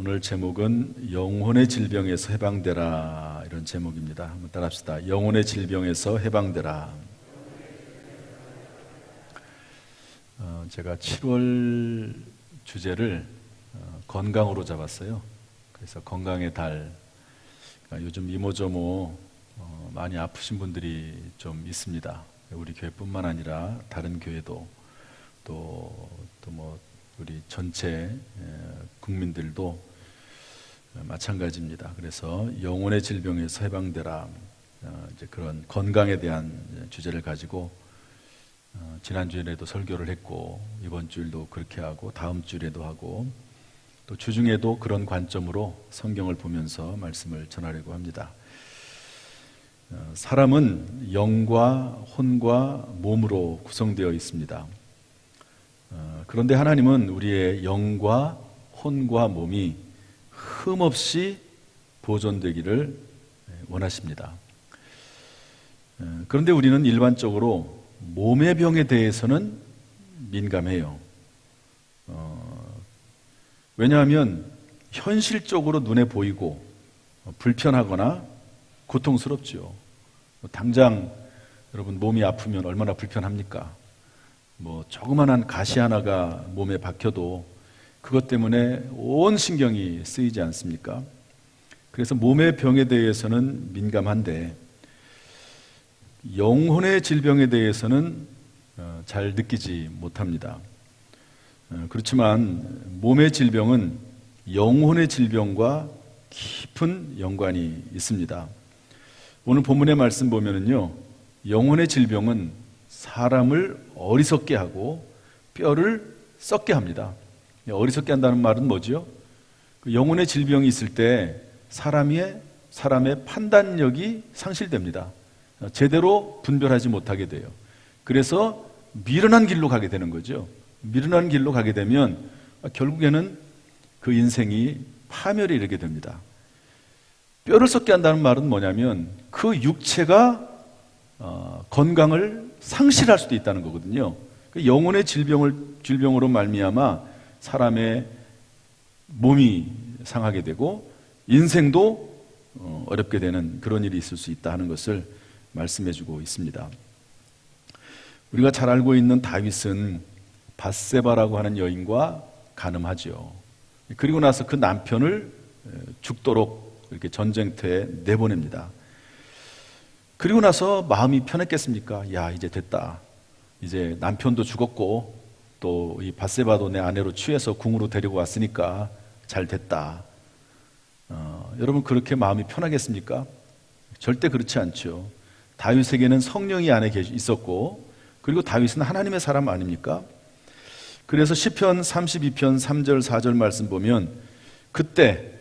오늘 제목은 영혼의 질병에서 해방되라, 이런 제목입니다. 한번 따라합시다. 영혼의 질병에서 해방되라. 제가 7월 주제를 건강으로 잡았어요. 그래서 건강의 달. 요즘 이모저모 많이 아프신 분들이 좀 있습니다. 우리 교회뿐만 아니라 다른 교회도 또 우리 전체 국민들도 마찬가지입니다. 그래서 영혼의 질병에서 해방되라, 이제 그런 건강에 대한 주제를 가지고 지난주에도 설교를 했고, 이번 주일도 그렇게 하고, 다음 주일에도 하고, 또 주중에도 그런 관점으로 성경을 보면서 말씀을 전하려고 합니다. 사람은 영과 혼과 몸으로 구성되어 있습니다. 그런데 하나님은 우리의 영과 혼과 몸이 흠없이 보존되기를 원하십니다. 그런데 우리는 일반적으로 몸의 병에 대해서는 민감해요. 왜냐하면 현실적으로 눈에 보이고 불편하거나 고통스럽죠. 당장 여러분 몸이 아프면 얼마나 불편합니까? 조그만한 가시 하나가 몸에 박혀도 그것 때문에 온 신경이 쓰이지 않습니까? 그래서 몸의 병에 대해서는 민감한데 영혼의 질병에 대해서는 잘 느끼지 못합니다. 그렇지만 몸의 질병은 영혼의 질병과 깊은 연관이 있습니다. 오늘 본문의 말씀 보면은요, 영혼의 질병은 사람을 어리석게 하고 뼈를 썩게 합니다. 어리석게 한다는 말은 뭐죠? 영혼의 질병이 있을 때 사람의 판단력이 상실됩니다. 제대로 분별하지 못하게 돼요. 그래서 미련한 길로 가게 되는 거죠. 미련한 길로 가게 되면 결국에는 그 인생이 파멸에 이르게 됩니다. 뼈를 썩게 한다는 말은 뭐냐면 그 육체가 건강을 상실할 수도 있다는 거거든요. 영혼의 질병으로 말미암아 사람의 몸이 상하게 되고 인생도 어렵게 되는 그런 일이 있을 수 있다 하는 것을 말씀해주고 있습니다. 우리가 잘 알고 있는 다윗은 밧세바라고 하는 여인과 간음하죠. 그리고 나서 그 남편을 죽도록 이렇게 전쟁터에 내보냅니다. 그리고 나서 마음이 편했겠습니까? 야, 이제 됐다. 이제 남편도 죽었고 또 이 밧세바도 내 아내로 취해서 궁으로 데리고 왔으니까 잘 됐다. 여러분 그렇게 마음이 편하겠습니까? 절대 그렇지 않죠. 다윗에게는 성령이 안에 있었고, 그리고 다윗은 하나님의 사람 아닙니까? 그래서 시편 32편 3절 4절 말씀 보면 그때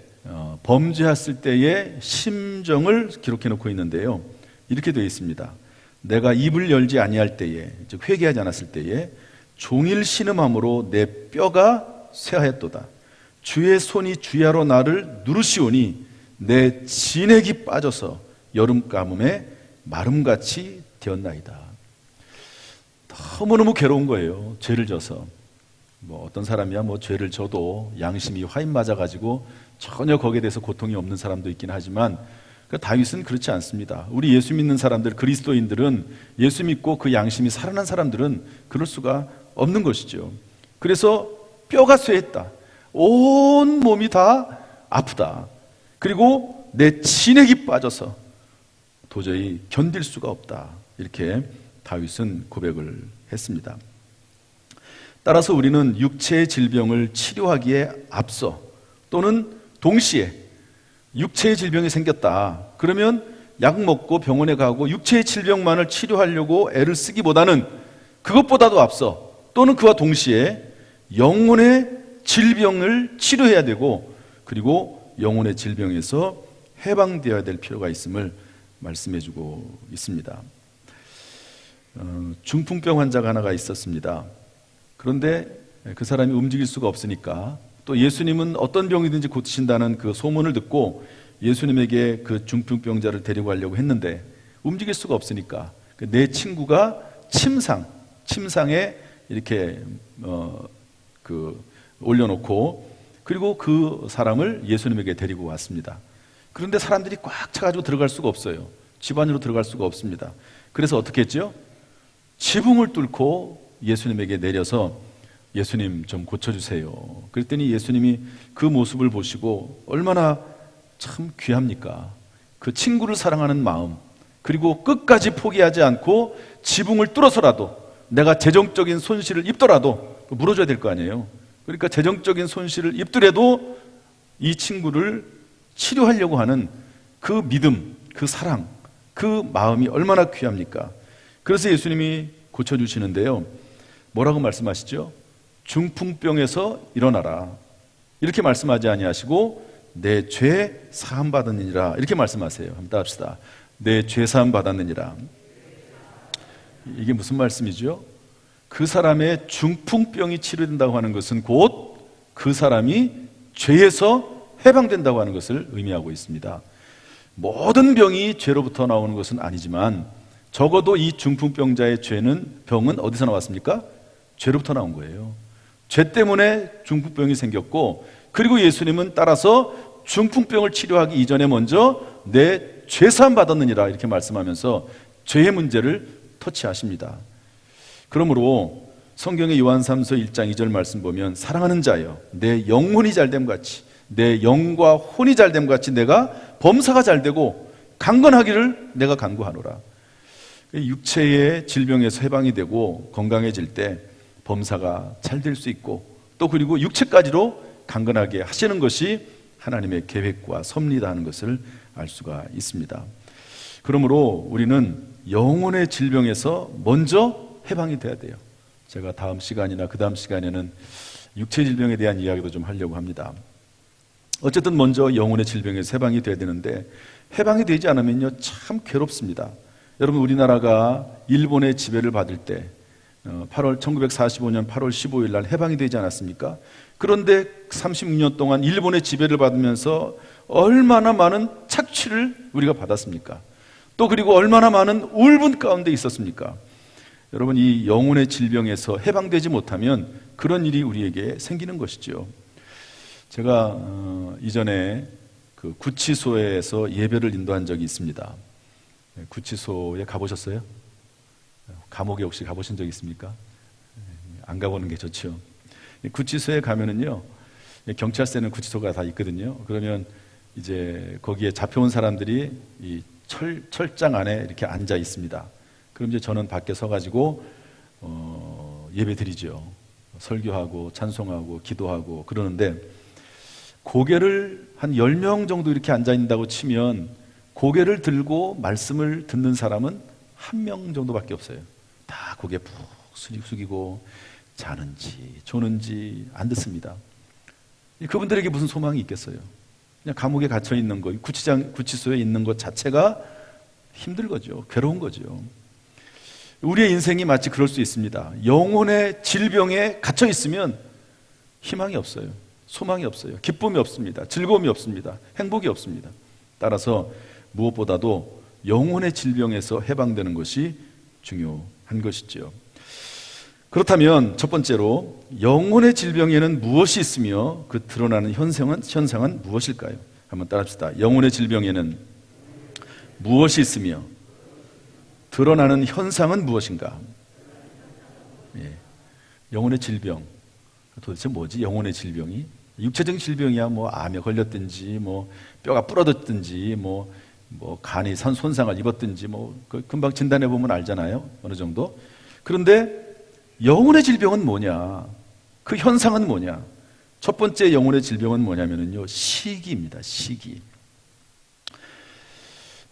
범죄했을 때의 심정을 기록해 놓고 있는데요, 이렇게 되어 있습니다. 내가 입을 열지 아니할 때에, 즉 회개하지 않았을 때에 종일 신음함으로 내 뼈가 쇠하였도다. 주의 손이 주야로 나를 누르시오니 내 진액이 빠져서 여름 가뭄에 마름같이 되었나이다. 너무너무 괴로운 거예요. 죄를 져서. 어떤 사람이야 죄를 져도 양심이 화인 맞아가지고 전혀 거기에 대해서 고통이 없는 사람도 있긴 하지만 다윗은 그렇지 않습니다. 우리 예수 믿는 사람들, 그리스도인들은, 예수 믿고 그 양심이 살아난 사람들은 그럴 수가 없는 것이죠. 그래서 뼈가 쇠했다. 온 몸이 다 아프다. 그리고 내 진액이 빠져서 도저히 견딜 수가 없다. 이렇게 다윗은 고백을 했습니다. 따라서 우리는 육체의 질병을 치료하기에 앞서 또는 동시에 육체의 질병이 생겼다. 그러면 약 먹고 병원에 가고 육체의 질병만을 치료하려고 애를 쓰기보다는 그것보다도 앞서 또는 그와 동시에 영혼의 질병을 치료해야 되고, 그리고 영혼의 질병에서 해방되어야 될 필요가 있음을 말씀해주고 있습니다. 중풍병 환자가 하나가 있었습니다. 그런데 그 사람이 움직일 수가 없으니까, 또 예수님은 어떤 병이든지 고치신다는 그 소문을 듣고 예수님에게 그 중풍병자를 데리고 가려고 했는데 움직일 수가 없으니까 내 친구가 침상에 이렇게 올려놓고 그리고 그 사람을 예수님에게 데리고 왔습니다. 그런데 사람들이 꽉 차가지고 들어갈 수가 없어요. 집 안으로 들어갈 수가 없습니다. 그래서 어떻게 했죠? 지붕을 뚫고 예수님에게 내려서 예수님 좀 고쳐주세요. 그랬더니 예수님이 그 모습을 보시고 얼마나 참 귀합니까? 그 친구를 사랑하는 마음, 그리고 끝까지 포기하지 않고 지붕을 뚫어서라도 내가 재정적인 손실을 입더라도 물어줘야 될 거 아니에요. 그러니까 재정적인 손실을 입더라도 이 친구를 치료하려고 하는 그 믿음, 그 사랑, 그 마음이 얼마나 귀합니까? 그래서 예수님이 고쳐주시는데요, 뭐라고 말씀하시죠? 중풍병에서 일어나라, 이렇게 말씀하지 아니하시고 내 죄 사함 받았느니라, 이렇게 말씀하세요. 한번 따라합시다. 내 죄 사함 받았느니라. 이게 무슨 말씀이죠? 그 사람의 중풍병이 치료된다고 하는 것은 곧 그 사람이 죄에서 해방된다고 하는 것을 의미하고 있습니다. 모든 병이 죄로부터 나오는 것은 아니지만 적어도 이 중풍병자의 병은 어디서 나왔습니까? 죄로부터 나온 거예요. 죄 때문에 중풍병이 생겼고, 그리고 예수님은 따라서 중풍병을 치료하기 이전에 먼저 내 죄사함 받았느니라 이렇게 말씀하면서 죄의 문제를 터치하십니다. 그러므로 성경의 요한 3서 1장 2절 말씀 보면 사랑하는 자여 내 영혼이 잘됨 같이, 내 영과 혼이 잘됨 같이 내가 범사가 잘되고 강건하기를 내가 간구하노라. 육체의 질병에서 해방이 되고 건강해질 때 범사가 잘 될 수 있고, 또 그리고 육체까지도 강건하게 하시는 것이 하나님의 계획과 섭리다 하는 것을 알 수가 있습니다. 그러므로 우리는 영혼의 질병에서 먼저 해방이 돼야 돼요. 제가 다음 시간이나 그 다음 시간에는 육체 질병에 대한 이야기도 좀 하려고 합니다. 어쨌든 먼저 영혼의 질병에서 해방이 돼야 되는데, 해방이 되지 않으면요 참 괴롭습니다. 여러분, 우리나라가 일본의 지배를 받을 때 1945년 8월 15일 날 해방이 되지 않았습니까? 그런데 36년 동안 일본의 지배를 받으면서 얼마나 많은 착취를 우리가 받았습니까? 또 그리고 얼마나 많은 울분 가운데 있었습니까? 여러분, 이 영혼의 질병에서 해방되지 못하면 그런 일이 우리에게 생기는 것이죠. 제가 이전에 그 구치소에서 예배를 인도한 적이 있습니다. 구치소에 가보셨어요? 감옥에 혹시 가보신 적 있습니까? 안 가보는 게 좋죠. 구치소에 가면은요, 경찰서에는 구치소가 다 있거든요. 그러면 이제 거기에 잡혀온 사람들이 이 철장 안에 이렇게 앉아 있습니다. 그럼 이제 저는 밖에 서가지고 예배 드리죠. 설교하고 찬송하고 기도하고 그러는데, 고개를 한 10명 정도 이렇게 앉아 있다고 치면 고개를 들고 말씀을 듣는 사람은 1명 정도밖에 없어요. 다 고개 푹 숙이고 자는지 조는지 안 듣습니다. 그분들에게 무슨 소망이 있겠어요? 그냥 감옥에 갇혀 있는 거, 구치소에 있는 것 자체가 힘들 거죠. 괴로운 거죠. 우리의 인생이 마치 그럴 수 있습니다. 영혼의 질병에 갇혀 있으면 희망이 없어요. 소망이 없어요. 기쁨이 없습니다. 즐거움이 없습니다. 행복이 없습니다. 따라서 무엇보다도 영혼의 질병에서 해방되는 것이 중요한 것이죠. 그렇다면 첫 번째로 영혼의 질병에는 무엇이 있으며 그 드러나는 현상은 무엇일까요? 한번 따라합시다. 영혼의 질병에는 무엇이 있으며 드러나는 현상은 무엇인가? 예. 영혼의 질병, 도대체 뭐지? 영혼의 질병이 육체적인 질병이야, 뭐 암에 걸렸든지, 뭐 뼈가 부러졌든지, 뭐 간이 손상을 입었든지, 금방 진단해 보면 알잖아요, 어느 정도. 그런데 영혼의 질병은 뭐냐? 그 현상은 뭐냐? 첫 번째 영혼의 질병은 뭐냐면요, 시기입니다. 시기.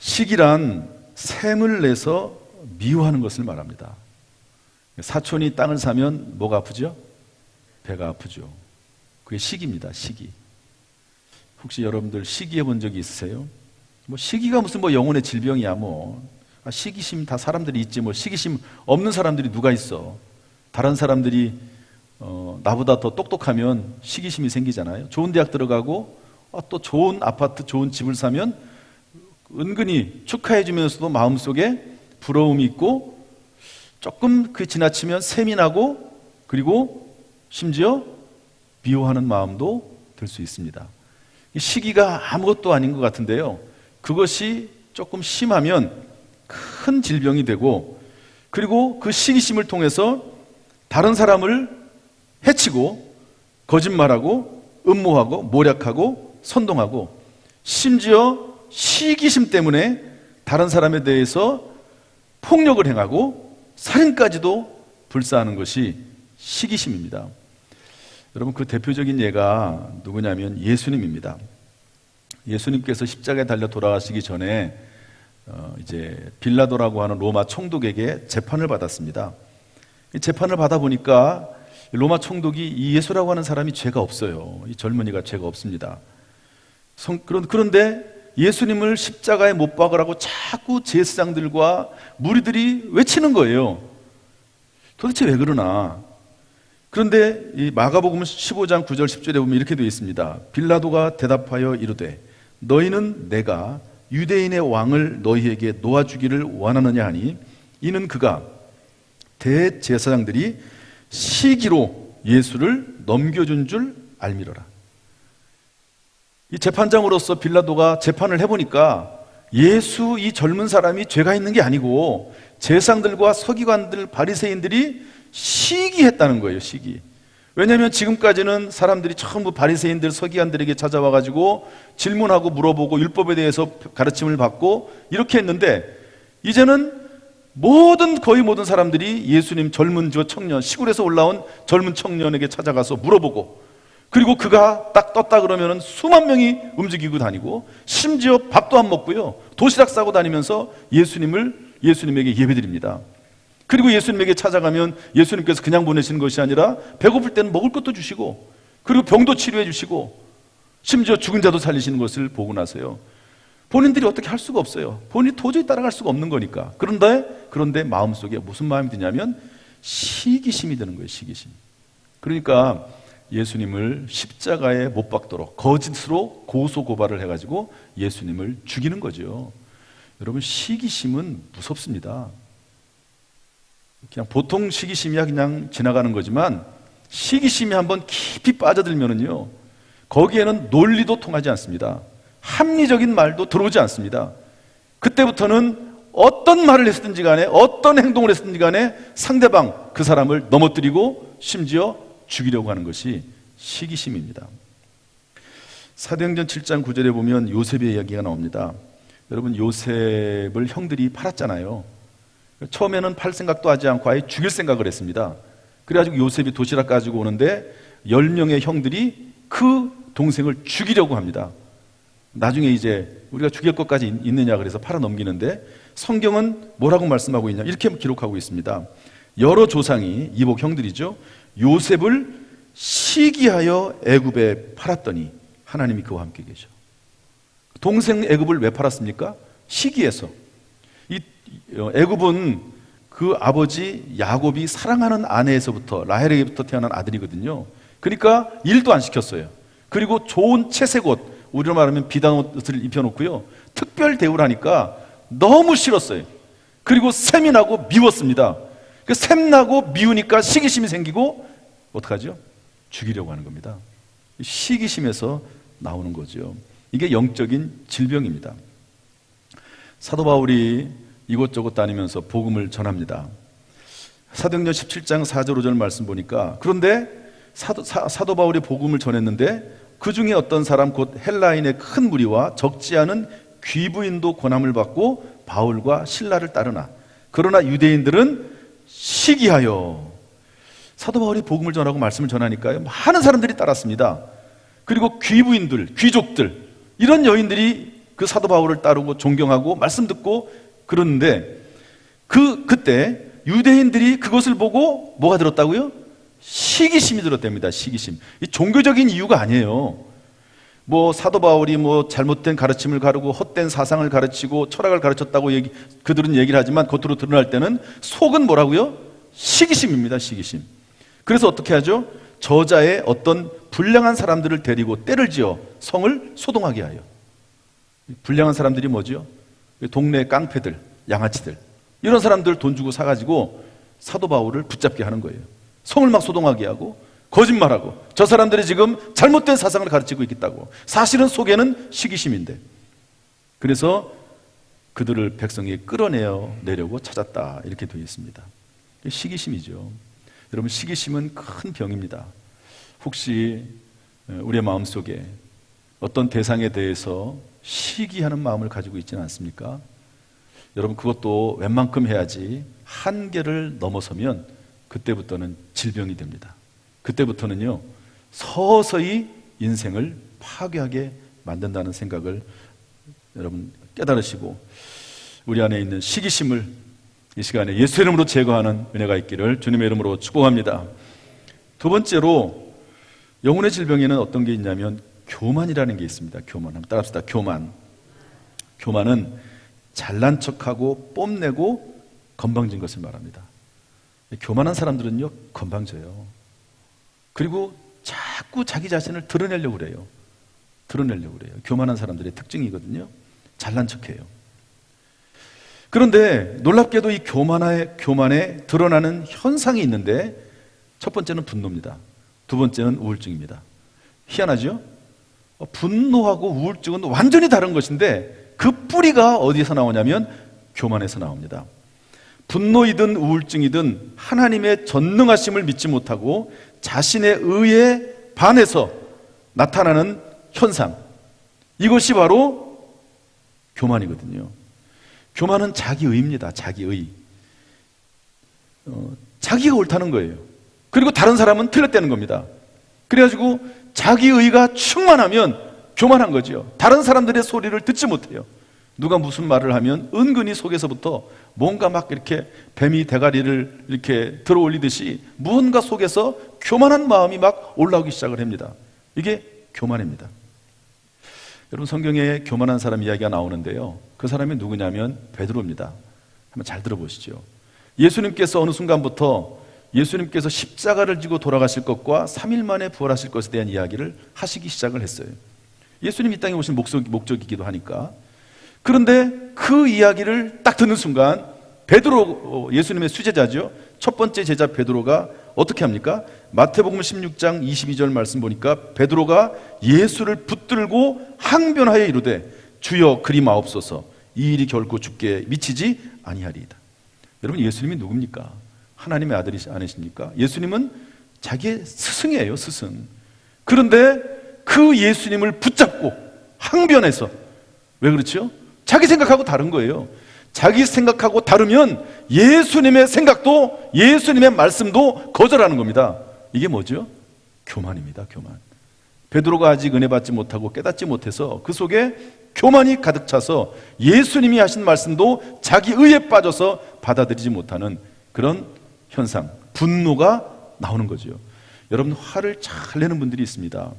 시기란 샘을 내서 미워하는 것을 말합니다. 사촌이 땅을 사면 뭐가 아프죠? 배가 아프죠. 그게 시기입니다. 시기. 혹시 여러분들 시기해 본 적이 있으세요? 시기가 무슨 영혼의 질병이야. 시기심 다 사람들이 있지, 시기심 없는 사람들이 누가 있어? 다른 사람들이 나보다 더 똑똑하면 시기심이 생기잖아요. 좋은 대학 들어가고 또 좋은 아파트, 좋은 집을 사면 은근히 축하해 주면서도 마음속에 부러움이 있고, 조금 지나치면 셈이 나고, 그리고 심지어 미워하는 마음도 들 수 있습니다. 이 시기가 아무것도 아닌 것 같은데요, 그것이 조금 심하면 큰 질병이 되고, 그리고 그 시기심을 통해서 다른 사람을 해치고 거짓말하고 음모하고 모략하고 선동하고, 심지어 시기심 때문에 다른 사람에 대해서 폭력을 행하고 살인까지도 불사하는 것이 시기심입니다. 여러분, 그 대표적인 예가 누구냐면 예수님입니다. 예수님께서 십자가에 달려 돌아가시기 전에 이제 빌라도라고 하는 로마 총독에게 재판을 받았습니다. 이 재판을 받아 보니까 로마 총독이 이 예수라고 하는 사람이 죄가 없어요. 이 젊은이가 죄가 없습니다. 그런데 예수님을 십자가에 못 박으라고 자꾸 제사장들과 무리들이 외치는 거예요. 도대체 왜 그러나? 그런데 이 마가복음 15장 9절 10절에 보면 이렇게 되어 있습니다. 빌라도가 대답하여 이르되 너희는 내가 유대인의 왕을 너희에게 놓아주기를 원하느냐 하니, 이는 그가 대제사장들이 시기로 예수를 넘겨준 줄 알미러라. 이 재판장으로서 빌라도가 재판을 해보니까 예수 이 젊은 사람이 죄가 있는 게 아니고 제사장들과 서기관들, 바리새인들이 시기했다는 거예요. 시기. 왜냐하면 지금까지는 사람들이 전부 바리새인들, 서기관들에게 찾아와가지고 질문하고 물어보고 율법에 대해서 가르침을 받고 이렇게 했는데, 이제는 거의 모든 사람들이 예수님 젊은 저 청년, 시골에서 올라온 젊은 청년에게 찾아가서 물어보고, 그리고 그가 딱 떴다 그러면 수만 명이 움직이고 다니고, 심지어 밥도 안 먹고요, 도시락 싸고 다니면서 예수님에게 예배드립니다. 그리고 예수님에게 찾아가면 예수님께서 그냥 보내시는 것이 아니라 배고플 때는 먹을 것도 주시고, 그리고 병도 치료해 주시고, 심지어 죽은 자도 살리시는 것을 보고 나서요, 본인들이 어떻게 할 수가 없어요. 본인이 도저히 따라갈 수가 없는 거니까. 그런데 마음속에 무슨 마음이 드냐면 시기심이 드는 거예요. 시기심. 그러니까 예수님을 십자가에 못 박도록 거짓으로 고소고발을 해가지고 예수님을 죽이는 거죠. 여러분, 시기심은 무섭습니다. 그냥 보통 시기심이야 그냥 지나가는 거지만, 시기심이 한번 깊이 빠져들면은요, 거기에는 논리도 통하지 않습니다. 합리적인 말도 들어오지 않습니다. 그때부터는 어떤 말을 했든지 간에, 어떤 행동을 했든지 간에 상대방, 그 사람을 넘어뜨리고 심지어 죽이려고 하는 것이 시기심입니다. 사도행전 7장 9절에 보면 요셉의 이야기가 나옵니다. 여러분, 요셉을 형들이 팔았잖아요. 처음에는 팔 생각도 하지 않고 아예 죽일 생각을 했습니다. 그래가지고 요셉이 도시락 가지고 오는데 10명의 형들이 그 동생을 죽이려고 합니다. 나중에 이제 우리가 죽일 것까지 있느냐 그래서 팔아 넘기는데, 성경은 뭐라고 말씀하고 있냐, 이렇게 기록하고 있습니다. 여러 조상이, 이복 형들이죠, 요셉을 시기하여 애굽에 팔았더니 하나님이 그와 함께 계셔. 동생 애굽을 왜 팔았습니까? 시기해서. 이 애굽은 그 아버지 야곱이 사랑하는 아내에서부터, 라헬에게부터 태어난 아들이거든요. 그러니까 일도 안 시켰어요. 그리고 좋은 채색 옷, 우리로 말하면 비단 옷을 입혀놓고요, 특별 대우를 하니까 너무 싫었어요. 그리고 샘이 나고 미웠습니다. 그 샘나고 미우니까 시기심이 생기고 어떡하죠? 죽이려고 하는 겁니다. 시기심에서 나오는 거죠. 이게 영적인 질병입니다. 사도 바울이 이곳저곳 다니면서 복음을 전합니다. 사도행전 17장 4절 5절 말씀 보니까, 그런데 사도 바울이 복음을 전했는데 그 중에 어떤 사람 곧 헬라인의 큰 무리와 적지 않은 귀부인도 권함을 받고 바울과 신라를 따르나, 그러나 유대인들은 시기하여. 사도 바울이 복음을 전하고 말씀을 전하니까요, 많은 사람들이 따랐습니다. 그리고 귀부인들, 귀족들, 이런 여인들이 그 사도 바울을 따르고 존경하고 말씀 듣고 그러는데, 그때 유대인들이 그것을 보고 뭐가 들었다고요? 시기심이 들었답니다. 시기심. 이 종교적인 이유가 아니에요. 뭐 사도 바울이 뭐 잘못된 가르침을 가르고 헛된 사상을 가르치고 철학을 가르쳤다고 그들은 얘기를 하지만 겉으로 드러날 때는 속은 뭐라고요? 시기심입니다. 시기심. 그래서 어떻게 하죠? 저자의 어떤 불량한 사람들을 데리고 때를 지어 성을 소동하게 하여. 불량한 사람들이 뭐죠? 동네 깡패들, 양아치들, 이런 사람들 돈 주고 사가지고 사도 바울을 붙잡게 하는 거예요. 성을 막 소동하게 하고, 거짓말하고 저 사람들이 지금 잘못된 사상을 가르치고 있다고. 사실은 속에는 시기심인데, 그래서 그들을 백성이 끌어내려고 찾았다, 이렇게 되어 있습니다. 시기심이죠. 여러분, 시기심은 큰 병입니다. 혹시 우리의 마음속에 어떤 대상에 대해서 시기하는 마음을 가지고 있지는 않습니까? 여러분, 그것도 웬만큼 해야지 한계를 넘어서면 그때부터는 질병이 됩니다. 그때부터는요, 서서히 인생을 파괴하게 만든다는 생각을 여러분 깨달으시고, 우리 안에 있는 시기심을 이 시간에 예수의 이름으로 제거하는 은혜가 있기를 주님의 이름으로 축복합니다. 두 번째로, 영혼의 질병에는 어떤 게 있냐면 교만이라는 게 있습니다. 교만. 한번 따라합시다. 교만. 교만은 잘난 척하고 뽐내고 건방진 것을 말합니다. 교만한 사람들은요, 건방져요. 그리고 자꾸 자기 자신을 드러내려고 그래요. 교만한 사람들의 특징이거든요. 잘난 척해요. 그런데 놀랍게도 이 교만에 드러나는 현상이 있는데, 첫 번째는 분노입니다. 두 번째는 우울증입니다. 희한하죠? 분노하고 우울증은 완전히 다른 것인데 그 뿌리가 어디서 나오냐면 교만에서 나옵니다. 분노이든 우울증이든 하나님의 전능하심을 믿지 못하고 자신의 의에 반해서 나타나는 현상, 이것이 바로 교만이거든요. 교만은 자기의입니다. 자기의. 자기가 옳다는 거예요. 그리고 다른 사람은 틀렸다는 겁니다. 그래가지고 자기의가 충만하면 교만한 거죠. 다른 사람들의 소리를 듣지 못해요. 누가 무슨 말을 하면 은근히 속에서부터 뭔가 막 이렇게 뱀이 대가리를 이렇게 들어 올리듯이 무언가 속에서 교만한 마음이 막 올라오기 시작을 합니다. 이게 교만입니다. 여러분, 성경에 교만한 사람 이야기가 나오는데요, 그 사람이 누구냐면 베드로입니다. 한번 잘 들어보시죠. 예수님께서 어느 순간부터 예수님께서 십자가를 지고 돌아가실 것과 3일 만에 부활하실 것에 대한 이야기를 하시기 시작을 했어요. 예수님 이 땅에 오신 목적이기도 하니까. 그런데 그 이야기를 딱 듣는 순간 베드로, 예수님의 수제자죠, 첫 번째 제자 베드로가 어떻게 합니까? 마태복음 16장 22절 말씀 보니까 베드로가 예수를 붙들고 항변하여 이르되 주여 그리 마옵소서, 이 일이 결코 죽게 미치지 아니하리이다. 여러분, 예수님이 누굽니까? 하나님의 아들이 아니십니까? 예수님은 자기의 스승이에요, 스승. 그런데 그 예수님을 붙잡고 항변해서, 왜 그렇죠? 자기 생각하고 다른 거예요. 자기 생각하고 다르면 예수님의 생각도 예수님의 말씀도 거절하는 겁니다. 이게 뭐죠? 교만입니다. 교만. 베드로가 아직 은혜 받지 못하고 깨닫지 못해서 그 속에 교만이 가득 차서 예수님이 하신 말씀도 자기 의에 빠져서 받아들이지 못하는 그런 현상, 분노가 나오는 거죠. 여러분, 화를 잘 내는 분들이 있습니다.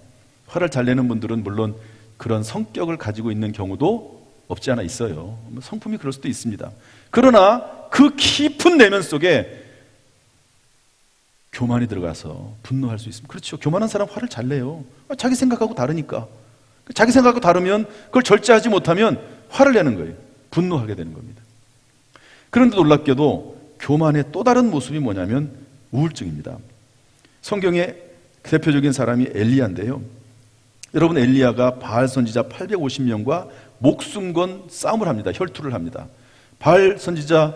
화를 잘 내는 분들은 물론 그런 성격을 가지고 있는 경우도 없지 않아 있어요. 성품이 그럴 수도 있습니다. 그러나 그 깊은 내면 속에 교만이 들어가서 분노할 수 있습니다. 그렇죠. 교만한 사람 화를 잘 내요. 자기 생각하고 다르니까. 자기 생각하고 다르면 그걸 절제하지 못하면 화를 내는 거예요. 분노하게 되는 겁니다. 그런데 놀랍게도 교만의 또 다른 모습이 뭐냐면 우울증입니다. 성경의 대표적인 사람이 엘리야인데요, 여러분, 엘리야가 바알 선지자 850명과 목숨 건 싸움을 합니다. 혈투를 합니다. 바알 선지자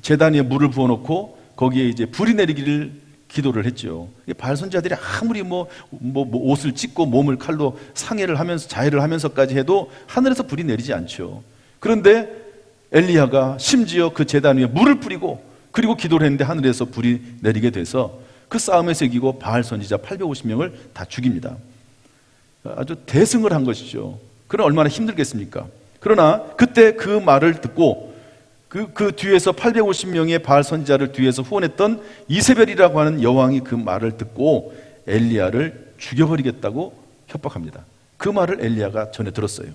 제단 위에 물을 부어놓고 거기에 이제 불이 내리기를 기도를 했죠. 바알 선지자들이 아무리 옷을 찢고 몸을 칼로 상해를 하면서 자해를 하면서까지 해도 하늘에서 불이 내리지 않죠. 그런데 엘리야가 심지어 그 제단 위에 물을 뿌리고 그리고 기도를 했는데 하늘에서 불이 내리게 돼서 그 싸움에서 이기고 바알 선지자 850명을 다 죽입니다. 아주 대승을 한 것이죠. 그럼 얼마나 힘들겠습니까? 그러나 그때 그 말을 듣고 그 뒤에서 850명의 바알 선지자를 뒤에서 후원했던 이세벨이라고 하는 여왕이 그 말을 듣고 엘리야를 죽여버리겠다고 협박합니다. 그 말을 엘리야가 전해 들었어요.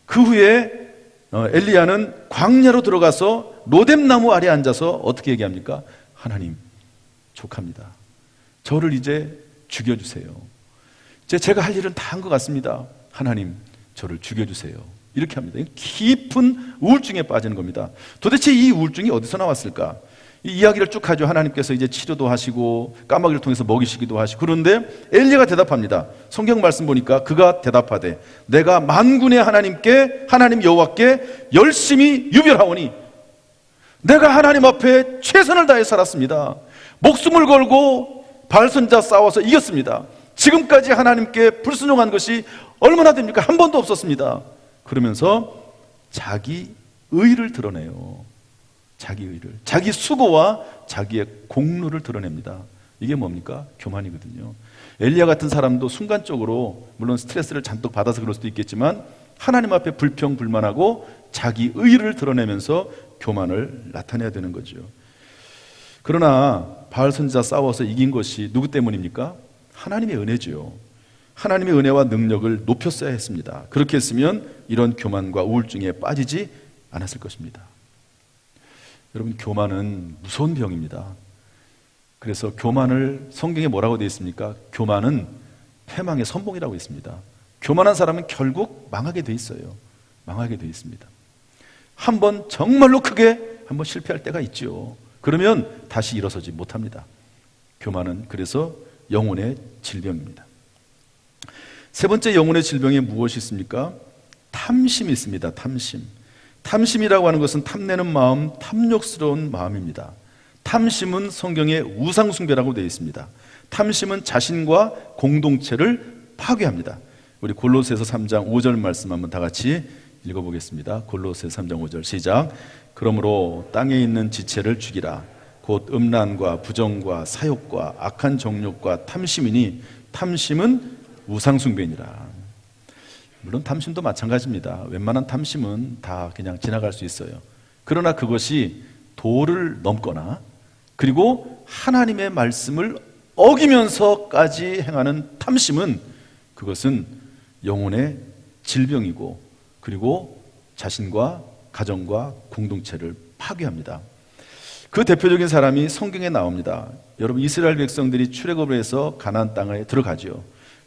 그 후에 엘리야는 광야로 들어가서 로뎀나무 아래 앉아서 어떻게 얘기합니까? 하나님, 족합니다. 저를 이제 죽여주세요. 제가 할 일은 다 한 것 같습니다. 하나님, 저를 죽여주세요. 이렇게 합니다. 깊은 우울증에 빠지는 겁니다. 도대체 이 우울증이 어디서 나왔을까? 이 이야기를 쭉 하죠. 하나님께서 이제 치료도 하시고 까마귀를 통해서 먹이시기도 하시고. 그런데 엘리야가 대답합니다. 성경 말씀 보니까 그가 대답하되 내가 만군의 하나님 여호와께 열심히 유별하오니 내가 하나님 앞에 최선을 다해 살았습니다. 목숨을 걸고 바알 선지자 싸워서 이겼습니다. 지금까지 하나님께 불순종한 것이 얼마나 됩니까? 한 번도 없었습니다. 그러면서 자기 의를 드러내요. 자기 의를, 자기 수고와 자기의 공로를 드러냅니다. 이게 뭡니까? 교만이거든요. 엘리야 같은 사람도 순간적으로 물론 스트레스를 잔뜩 받아서 그럴 수도 있겠지만 하나님 앞에 불평불만하고 자기 의를 드러내면서 교만을 나타내야 되는 거죠. 그러나 바알 선지자 싸워서 이긴 것이 누구 때문입니까? 하나님의 은혜죠. 하나님의 은혜와 능력을 높였어야 했습니다. 그렇게 했으면 이런 교만과 우울증에 빠지지 않았을 것입니다. 여러분, 교만은 무서운 병입니다. 그래서 교만을 성경에 뭐라고 되어 있습니까? 교만은 패망의 선봉이라고 있습니다. 교만한 사람은 결국 망하게 돼 있어요. 망하게 돼 있습니다. 한번 정말로 크게 한번 실패할 때가 있죠. 그러면 다시 일어서지 못합니다. 교만은 그래서 영혼의 질병입니다. 세 번째 영혼의 질병에 무엇이 있습니까? 탐심이 있습니다. 탐심이라고 하는 것은 탐내는 마음, 탐욕스러운 마음입니다. 탐심은 성경에 우상숭배라고 되어 있습니다. 탐심은 자신과 공동체를 파괴합니다. 우리 골로새서 3장 5절 말씀 한번 다 같이 읽어보겠습니다. 골로새서 3장 5절 시작. 그러므로 땅에 있는 지체를 죽이라. 곧 음란과 부정과 사욕과 악한 정욕과 탐심이니 탐심은 우상숭배니라. 물론 탐심도 마찬가지입니다. 웬만한 탐심은 다 그냥 지나갈 수 있어요. 그러나 그것이 도를 넘거나 그리고 하나님의 말씀을 어기면서까지 행하는 탐심은 그것은 영혼의 질병이고 그리고 자신과 가정과 공동체를 파괴합니다. 그 대표적인 사람이 성경에 나옵니다. 여러분, 이스라엘 백성들이 출애굽을 해서 가나안 땅에 들어가죠.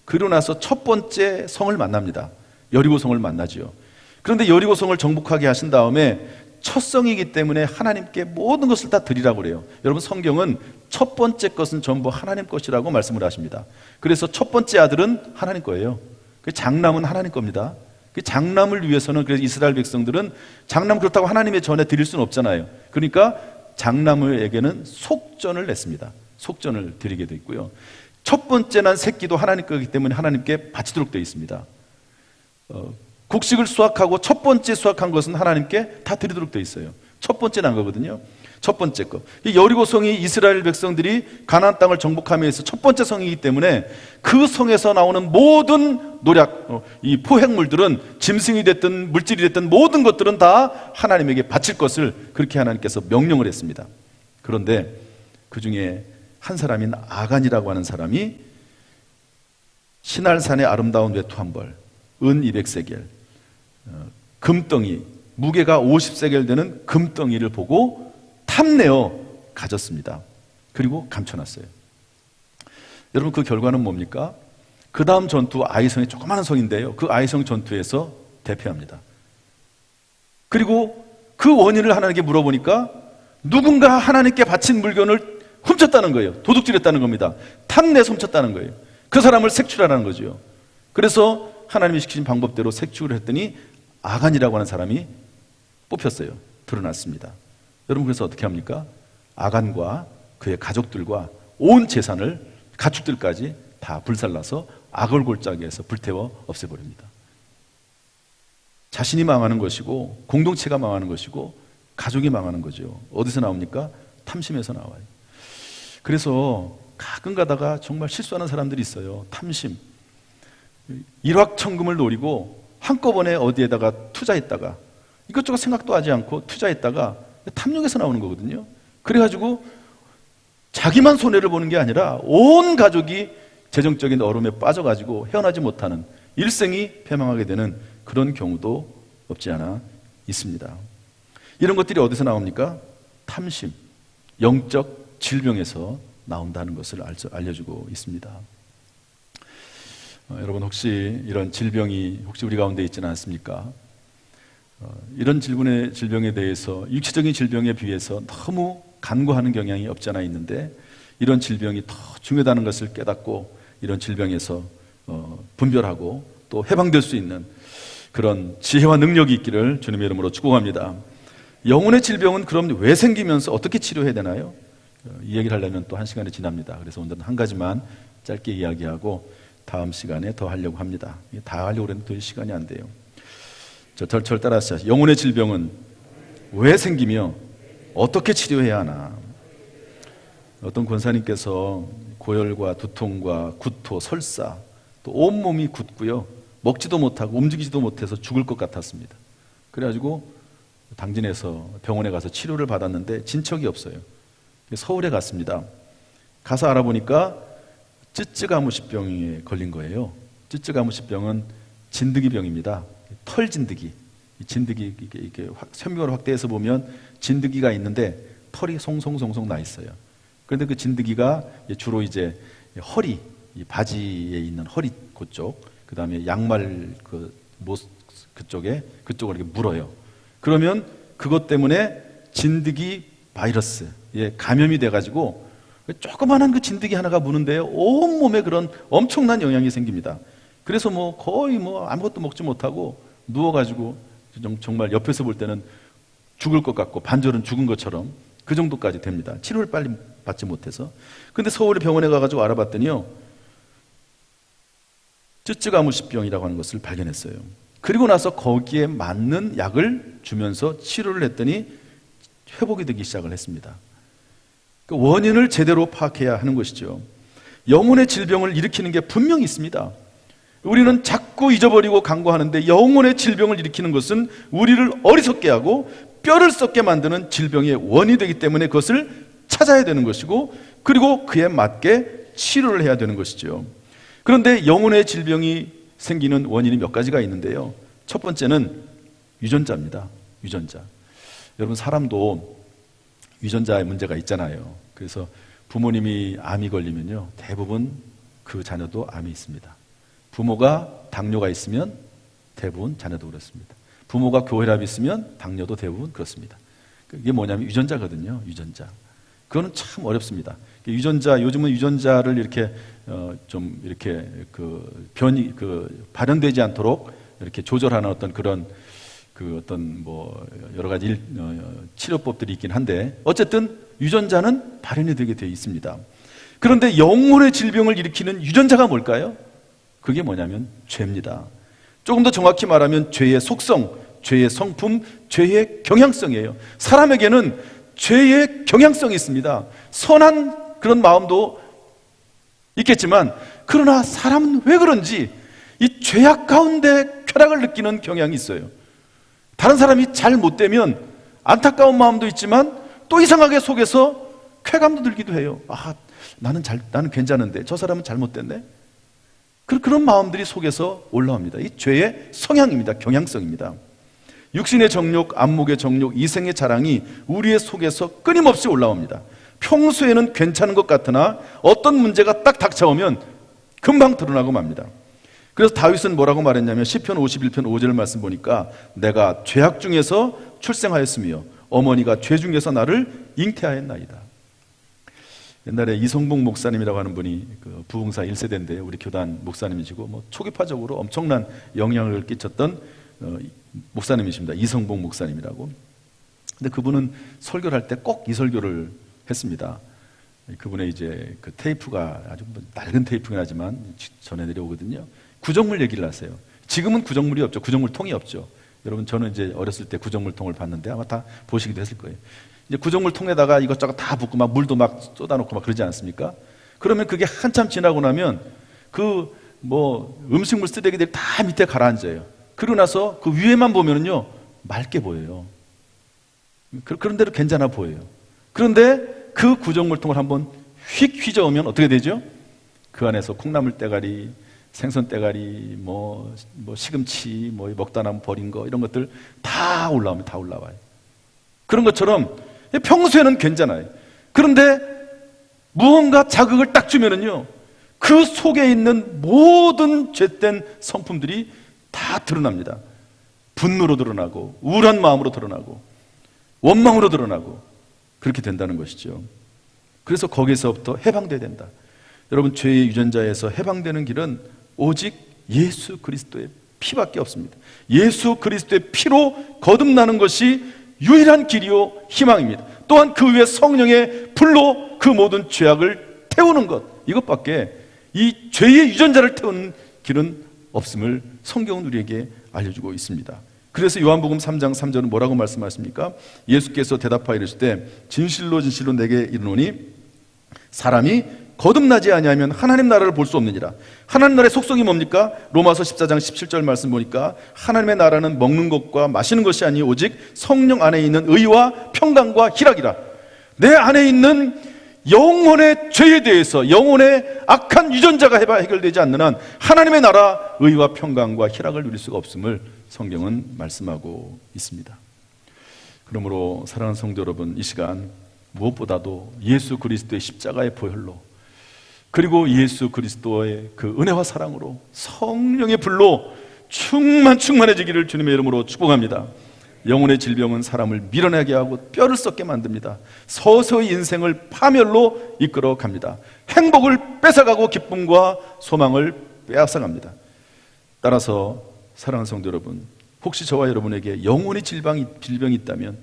그러고 나서 첫 번째 성을 만납니다. 여리고성을 만나죠. 그런데 여리고성을 정복하게 하신 다음에 첫 성이기 때문에 하나님께 모든 것을 다 드리라고 그래요. 여러분, 성경은 첫 번째 것은 전부 하나님 것이라고 말씀을 하십니다. 그래서 첫 번째 아들은 하나님 거예요. 그 장남은 하나님 겁니다. 그 장남을 위해서는 그래서 이스라엘 백성들은 장남 그렇다고 하나님의 전에 드릴 수는 없잖아요. 그러니까 장남에게는 속전을 냈습니다. 속전을 드리게 돼 있고요. 첫 번째 난 새끼도 하나님 거기 때문에 하나님께 바치도록 되어 있습니다. 곡식을 수확하고 첫 번째 수확한 것은 하나님께 다 드리도록 되어 있어요. 첫 번째 난 거거든요. 첫 번째 거. 이 여리고성이 이스라엘 백성들이 가나안 땅을 정복함에 있어서 첫 번째 성이기 때문에 그 성에서 나오는 모든 노략, 이 포획물들은 짐승이 됐든 물질이 됐든 모든 것들은 다 하나님에게 바칠 것을 그렇게 하나님께서 명령을 했습니다. 그런데 그 중에 한 사람인 아간이라고 하는 사람이 시날산의 아름다운 외투 한 벌, 은 200세겔, 금덩이, 무게가 50세겔 되는 금덩이를 보고 탐내어 가졌습니다. 그리고 감춰놨어요. 여러분, 그 결과는 뭡니까? 그 다음 전투 아이성이 조그마한 성인데요. 그 아이성 전투에서 대패합니다. 그리고 그 원인을 하나님께 물어보니까 누군가 하나님께 바친 물건을 훔쳤다는 거예요. 도둑질했다는 겁니다. 탐내서 훔쳤다는 거예요. 그 사람을 색출하라는 거죠. 그래서 하나님이 시키신 방법대로 색출을 했더니 아간이라고 하는 사람이 뽑혔어요. 드러났습니다. 여러분, 그래서 어떻게 합니까? 아간과 그의 가족들과 온 재산을, 가축들까지 다 불살라서 아걸골짜기에서 불태워 없애버립니다. 자신이 망하는 것이고 공동체가 망하는 것이고 가족이 망하는 거죠. 어디서 나옵니까? 탐심에서 나와요. 그래서 가끔 가다가 정말 실수하는 사람들이 있어요. 탐심. 일확천금을 노리고 한꺼번에 어디에다가 투자했다가 이것저것 생각도 하지 않고 투자했다가 탐욕에서 나오는 거거든요. 그래가지고 자기만 손해를 보는 게 아니라 온 가족이 재정적인 어려움에 빠져가지고 헤어나지 못하는 일생이 패망하게 되는 그런 경우도 없지 않아 있습니다. 이런 것들이 어디서 나옵니까? 탐심, 영적 질병에서 나온다는 것을 알려주고 있습니다. 여러분, 혹시 이런 질병이 혹시 우리 가운데 있지는 않습니까? 이런 질병에 대해서 육체적인 질병에 비해서 너무 간과하는 경향이 없지 않아 있는데 이런 질병이 더 중요하다는 것을 깨닫고 이런 질병에서 분별하고 또 해방될 수 있는 그런 지혜와 능력이 있기를 주님의 이름으로 축복합니다. 영혼의 질병은 그럼 왜 생기면서 어떻게 치료해야 되나요? 이 얘기를 하려면 또 1시간이 지납니다. 그래서 오늘은 한 가지만 짧게 이야기하고 다음 시간에 더 하려고 합니다. 다 하려고 했는데 더 시간이 안 돼요. 저를 따라하시죠. 영혼의 질병은 왜 생기며 어떻게 치료해야 하나? 어떤 권사님께서 고열과 두통과 구토, 설사, 또 온몸이 굳고요, 먹지도 못하고 움직이지도 못해서 죽을 것 같았습니다. 그래가지고 당진에서 병원에 가서 치료를 받았는데 진척이 없어요. 서울에 갔습니다. 가서 알아보니까 쯔쯔가무시병에 걸린 거예요. 쯔쯔가무시병은 진드기병입니다. 털 진드기. 진드기 이렇게 선명으로 확대해서 보면 진드기가 있는데 털이 송송송송 나 있어요. 그런데 그 진드기가 주로 이제 허리, 이 바지에 있는 허리 그쪽, 그 다음에 양말 그쪽을 이렇게 물어요. 그러면 그것 때문에 진드기 바이러스에 감염이 돼가지고 조그만한 그 진드기 하나가 무는데요, 온몸에 그런 엄청난 영향이 생깁니다. 그래서 거의 아무것도 먹지 못하고 누워가지고 정말 옆에서 볼 때는 죽을 것 같고 반절은 죽은 것처럼 그 정도까지 됩니다. 치료를 빨리 받지 못해서. 근데 서울의 병원에 가가지고 알아봤더니요, 쯔쯔가무시병이라고 하는 것을 발견했어요. 그리고 나서 거기에 맞는 약을 주면서 치료를 했더니 회복이 되기 시작을 했습니다. 그 원인을 제대로 파악해야 하는 것이죠. 영혼의 질병을 일으키는 게 분명히 있습니다. 우리는 자꾸 잊어버리고 간과하는데 영혼의 질병을 일으키는 것은 우리를 어리석게 하고 뼈를 썩게 만드는 질병의 원인이 되기 때문에 그것을 찾아야 되는 것이고, 그리고 그에 맞게 치료를 해야 되는 것이죠. 그런데 영혼의 질병이 생기는 원인이 몇 가지가 있는데요. 첫 번째는 유전자입니다. 유전자. 여러분, 사람도 유전자의 문제가 있잖아요. 그래서 부모님이 암이 걸리면요, 대부분 그 자녀도 암이 있습니다. 부모가 당뇨가 있으면 대부분 자녀도 그렇습니다. 부모가 고혈압이 있으면 당뇨도 대부분 그렇습니다. 이게 뭐냐면 유전자거든요. 유전자. 그거는 참 어렵습니다. 요즘은 유전자를 이렇게 좀 이렇게 발현되지 않도록 이렇게 조절하는 어떤 그런 여러 가지 치료법들이 있긴 한데, 어쨌든 유전자는 발현이 되게 되어 있습니다. 그런데 영혼의 질병을 일으키는 유전자가 뭘까요? 그게 뭐냐면 죄입니다. 조금 더 정확히 말하면 죄의 속성, 죄의 성품, 죄의 경향성이에요. 사람에게는 죄의 경향성이 있습니다. 선한 그런 마음도 있겠지만, 그러나 사람은 왜 그런지 이 죄악 가운데 쾌락을 느끼는 경향이 있어요. 다른 사람이 잘 못되면 안타까운 마음도 있지만 또 이상하게 속에서 쾌감도 들기도 해요. 나는 괜찮은데 저 사람은 잘못됐네. 그런 마음들이 속에서 올라옵니다. 이 죄의 성향입니다. 경향성입니다. 육신의 정욕, 안목의 정욕, 이생의 자랑이 우리의 속에서 끊임없이 올라옵니다. 평소에는 괜찮은 것 같으나 어떤 문제가 딱 닥쳐오면 금방 드러나고 맙니다. 그래서 다윗은 뭐라고 말했냐면 시편 51편 5절 말씀 보니까 내가 죄악 중에서 출생하였으며 어머니가 죄 중에서 나를 잉태하였나이다. 옛날에 이성봉 목사님이라고 하는 분이 부흥사 1세대인데 우리 교단 목사님이시고 초기파적으로 엄청난 영향을 끼쳤던 목사님이십니다. 이성봉 목사님이라고. 근데 그분은 설교를 할 때 꼭 이 설교를 했습니다. 그분의 이제 그 테이프가 아주 낡은 테이프긴 하지만 전해 내려오거든요. 구정물 얘기를 하세요. 지금은 구정물이 없죠. 구정물 통이 없죠. 여러분, 저는 이제 어렸을 때 구정물 통을 봤는데 아마 다 보시기도 했을 거예요. 이제 구정물 통에다가 이것저것 다 붓고 막 물도 막 쏟아놓고 막 그러지 않습니까? 그러면 그게 한참 지나고 나면 음식물 쓰레기들이 다 밑에 가라앉아요. 그러고 나서 그 위에만 보면은요, 맑게 보여요. 그런 대로 괜찮아 보여요. 그런데 그 구정물통을 한번 휙 휘저으면 어떻게 되죠? 그 안에서 콩나물 대가리, 생선 대가리, 시금치, 먹다 남은 버린 거, 이런 것들 다 올라와요. 그런 것처럼 평소에는 괜찮아요. 그런데 무언가 자극을 딱 주면은요, 그 속에 있는 모든 죄된 성품들이 다 드러납니다. 분노로 드러나고, 우울한 마음으로 드러나고, 원망으로 드러나고, 그렇게 된다는 것이죠. 그래서 거기서부터 해방돼야 된다. 여러분, 죄의 유전자에서 해방되는 길은 오직 예수 그리스도의 피밖에 없습니다. 예수 그리스도의 피로 거듭나는 것이 유일한 길이요 희망입니다. 또한 그 위에 성령의 불로 그 모든 죄악을 태우는 것, 이것밖에 이 죄의 유전자를 태우는 길은 없음을 성경은 우리에게 알려주고 있습니다. 그래서 요한복음 3장 3절은 뭐라고 말씀하십니까? 예수께서 대답하여 이르시되 진실로 진실로 내게 이르노니 사람이 거듭나지 아니하면 하나님 나라를 볼 수 없느니라. 하나님 나라의 속성이 뭡니까? 로마서 14장 17절 말씀 보니까 하나님의 나라는 먹는 것과 마시는 것이 아니 오직 성령 안에 있는 의와 평강과 희락이라. 내 안에 있는 영혼의 죄에 대해서, 영혼의 악한 유전자가 해결되지 않는 한 하나님의 나라 의와 평강과 희락을 누릴 수가 없음을 성경은 말씀하고 있습니다. 그러므로 사랑하는 성도 여러분, 이 시간 무엇보다도 예수 그리스도의 십자가의 보혈로, 그리고 예수 그리스도의 그 은혜와 사랑으로 성령의 불로 충만해지기를 주님의 이름으로 축복합니다. 영혼의 질병은 사람을 밀어내게 하고 뼈를 썩게 만듭니다. 서서히 인생을 파멸로 이끌어 갑니다. 행복을 뺏어가고 기쁨과 소망을 빼앗아갑니다. 따라서 사랑하는 성도 여러분, 혹시 저와 여러분에게 영혼의 질병이 있다면,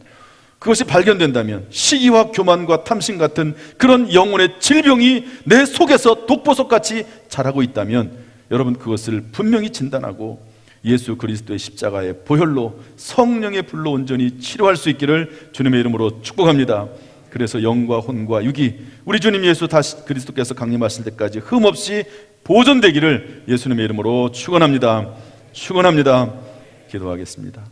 그것이 발견된다면, 시기와 교만과 탐심 같은 그런 영혼의 질병이 내 속에서 독보석같이 자라고 있다면 여러분 그것을 분명히 진단하고 예수 그리스도의 십자가의 보혈로 성령의 불로 온전히 치료할 수 있기를 주님의 이름으로 축복합니다. 그래서 영과 혼과 육이 우리 주님 예수 다시 그리스도께서 강림하실 때까지 흠없이 보존되기를 예수님의 이름으로 축원합니다. 기도하겠습니다.